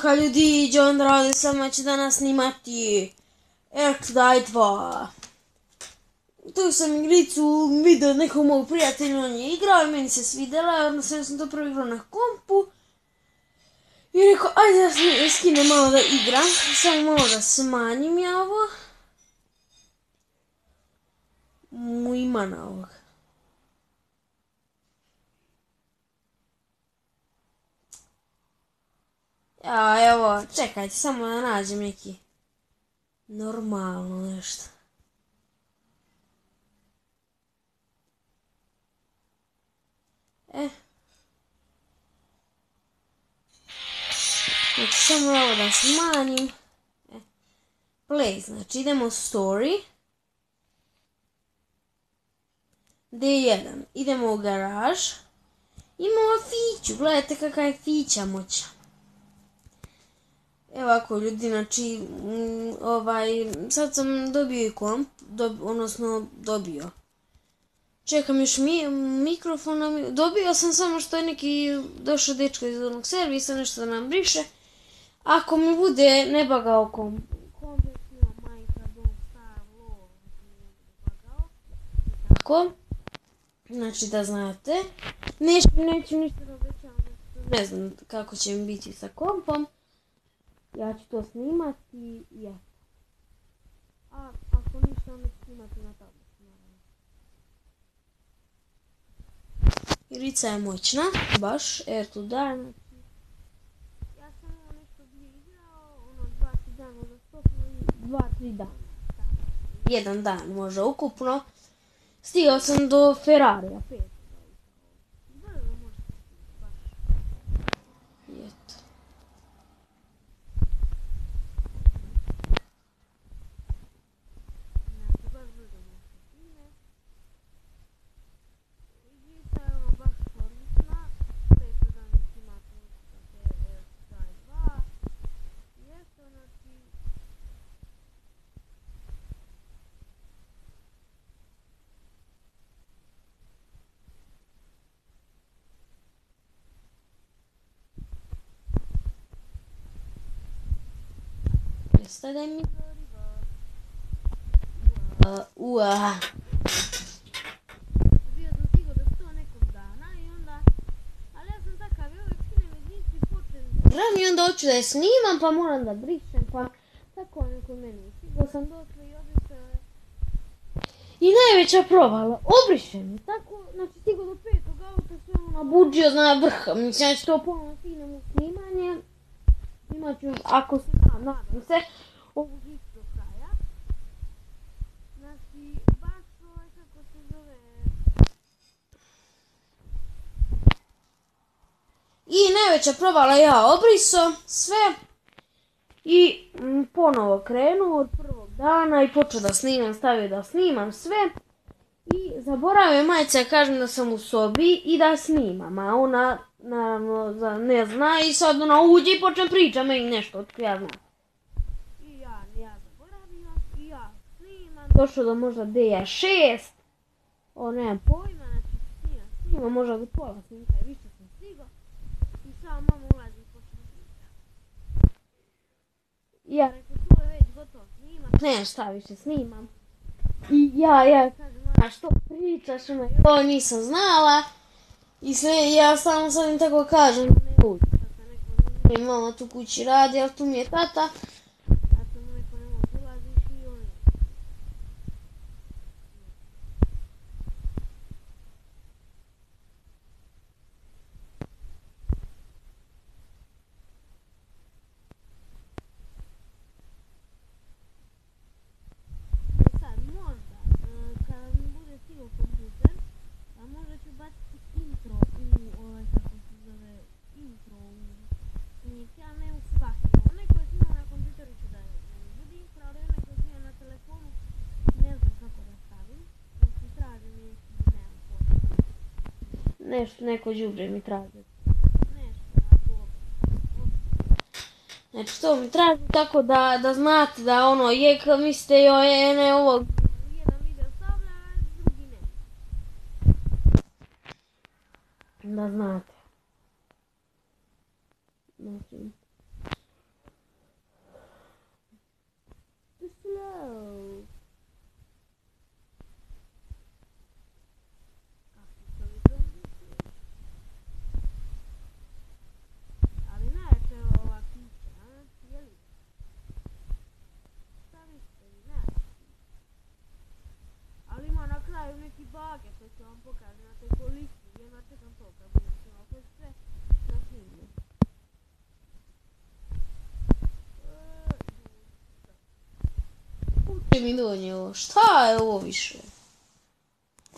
Jaka ljudi, John Rade sama će danas snimati Erkdaj 2. Tu sam igricu vidio nekom mog prijatelja, on je igrao i meni se svidjela, odnosno ja sam to prvo igrao na kompu. I rekao, ajde da skinem malo da igram, samo malo da smanjim ja ovo. Ima na ovog. Ja, evo, čekajte, samo da nađem neki normalno nešto. Znači, samo ovo da smanjim. Play, znači idemo story. D1, idemo u garaž. Imamo fiću, gledajte kakva je fića moća. Evo ovako ljudi, znači, sad sam dobio i komp, odnosno dobio. Čekam još mikrofon, dobio sam samo što je neki došao dečko iz onog servisa, nešto da nam briše. Ako mi bude ne bagao kompletno Minecraft, tako, znači da znate. Neću ništa da obećavam, ne znam kako će mi biti sa kompom. Ja ću to snimati i eto. A ako ništa, onda ću snimati na tabletu. Igrica je moćna, baš, jer tu dan. Ja sam ovo nešto bio igrao, 2-3 dana uzastopno i 2-3 dana. Jedan dan možda ukupno. Stigao sam do Ferrarija 5. Daj mi bio sam stigao do 100 nekog dana i onda, ali ja sam takav i uvijek skinem jedinicu i počnem gram i onda hoću da je snimam pa moram da brišem pa tako neko meni. Stigao sam dotle i obrisao je. I najveća provala, obrišem je tako, znači stigao do 5. auta sve ono nabuđio na vrh, mislim ja ću to ponovno stignem u snimanje. Snimat ću, ako snimam, nadam se, ovu igru do kraja. Znači, baš kako se zove. I najveća provala ja obrisao sve. I ponovo krenuo od prvog dana i počeo da snimam, stavio da snimam sve. I zaboravio majica, kažem da sam u sobi i da snimam, a ona naravno ne zna i sad ona uđe i počne priča meni nešto od ja znam. I ja zaboravio i ja snimam, došao do možda D6, nemam pojma, znači snimam možda do pola snimka i više sam stigao i sad mama ulazi i počne priča. I ja rekao, tu je već gotovo snimam, ne šta više snimam. I ja kažem, a što pričaš, ovo nisam znala. I sve, ja samo sad im tako kažem, ne uđu. Sad sam rekao, ne mama tu kući radi, ali tu mi je tata. Sad sam rekao, ne može ulaziš i on je. Sad možda, kada mi bude stigao kompjuter, a možda ću baciti intro u kako se zove, intro u snimke, a ne u svaki. Onaj koji snimam na kompjuteru ću da bude intro, ali onaj koji snimam na telefonu ne znam kako da stavim. Znači traže mi nemam pojma. Nešto, neko đubre mi traže. Nešto, ako... Znači to mi traži tako da znate da ono je, mislite joj ne ovog. Jedan video stavlja, a drugi ne. Da znate. Znači, ću vam pokažem na toj koliki, jedna čekam to kad budem snimala, to je sve na snimlju. Kuće mi donje ovo, šta je ovo više?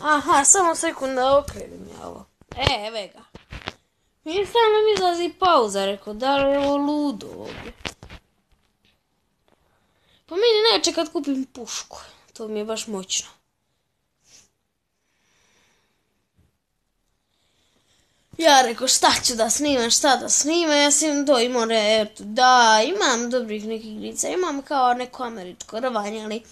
Aha, samo sekunda, okrenim ja ovo. Evo ga. Mi stalno mi izlazi pauza, rekao, da li je ovo ludo ovdje? Pa meni neće kad kupim pušku, to mi je baš moćno. Ja rekao šta ću da snimam, šta da snimam, ja sam to imao, da, imam dobrih nekih igrica, imam kao neko američko rvanje, ali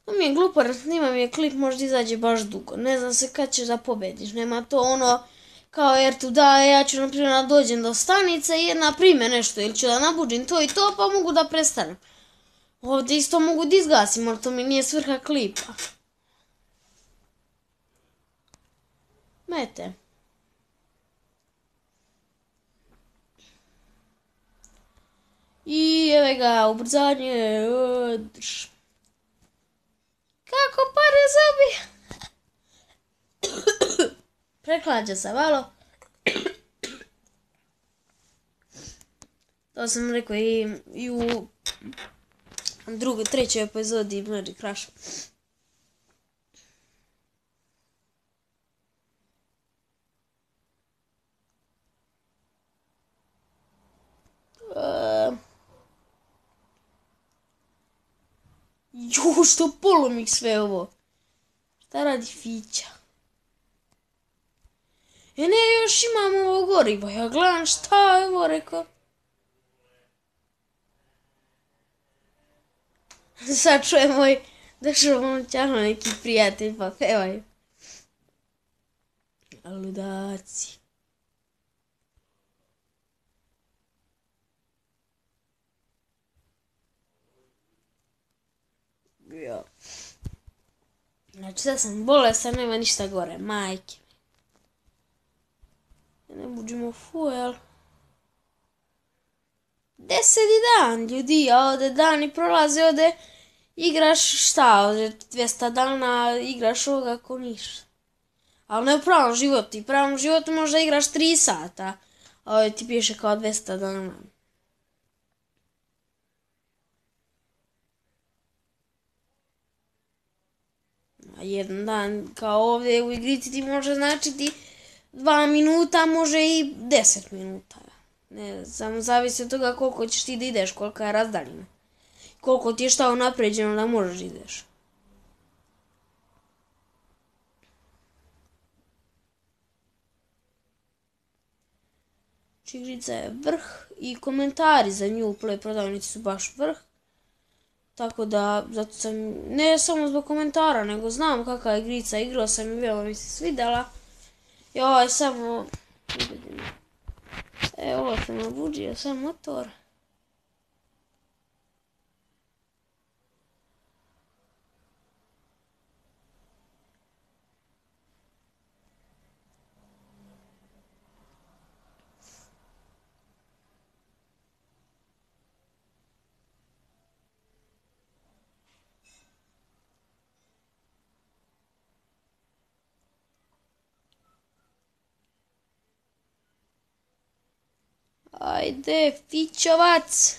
to mi je glupo da snimam je klip, možda izađe baš dugo, ne znam se kad ćeš da pobediš, nema to ono kao jer tu da ja ću na primjer da dođem do stanice i na primjer nešto ili ću da nabuđim to i to pa mogu da prestanem. Ovdje isto mogu da izgasim, ali to mi nije svrha klipa. Mete. I evo ga, ubrzanje. Kako pare zobi? Preklađa se malo. To sam rekao i u trećoj epizodi Magic Crush. Što polomik sve ovo. Šta radi Fića? Ne, još imam ovo gorivo. Ja gledam šta je ovo rekao. Sad čuje moj došao momčano neki prijatelj pa pevaju. Ludaci. Jo. Znači sad sam bolestan, nema ništa gore, majke. Ne buđimo fuel. 10 dan, ljudi, a ovdje dani prolaze, ovdje igraš šta, ovdje 200 dana igraš ovoga ko ništa. Ali ne u pravom životu, i pravom životu možda igraš 3 sata, a ovdje ti piše kao 200 dana. A jedan dan kao ovdje u igrici ti može značiti 2 minuta, može i 10 minuta. Ne, samo zavisi od toga koliko ćeš ti da ideš, kolika je razdaljina. Koliko ti je šta unapređeno da možeš ideš. Igrica je vrh i komentari za nju u Play prodavnici su baš vrh. Tako da, zato sam, ne samo zbog komentara, nego znam kakva je igrica, igrao sam i veoma mi se svidjela. I ovo je samo, ovo sam nabuđio, sam motor. Ajde, Fićovac!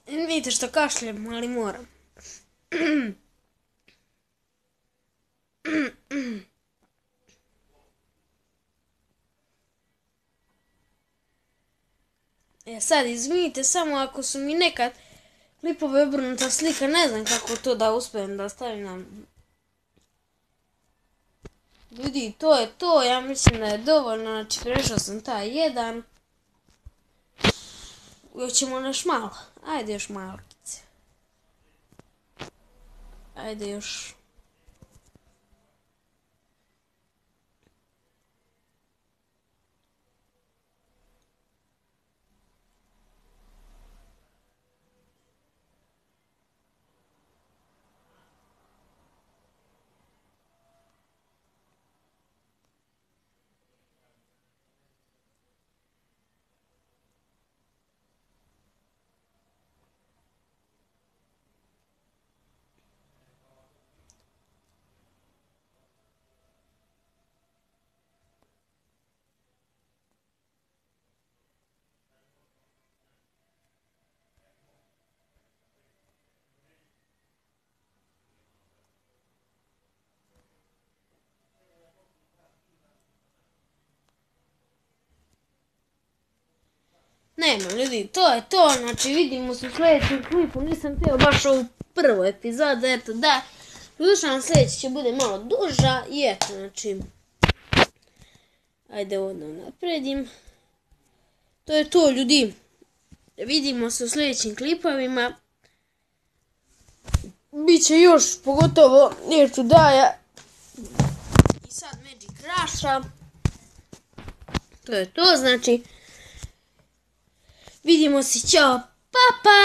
Vidite što kašljem, ali moram. Sad izvinite, samo ako su mi nekad klipove obrnuta slika, ne znam kako to da uspijem da stavim na... Ljudi, to je to, ja mislim da je dovoljno, znači prešao sam taj jedan. Još ćemo još malo, ajde još malkice. Ajde još... nema ljudi, to je to, znači vidimo se u sljedećem klipu, nisam htio baš ovu prvu epizodu, eto da, slušam, sljedeći će bude malo duža i eto, znači, ajde ovo da napredim, to je to ljudi, vidimo se u sljedećim klipovima, biće još, pogotovo Near to Die i sad Magic Rusha, to je to, znači, vidimo se, čao, pa pa.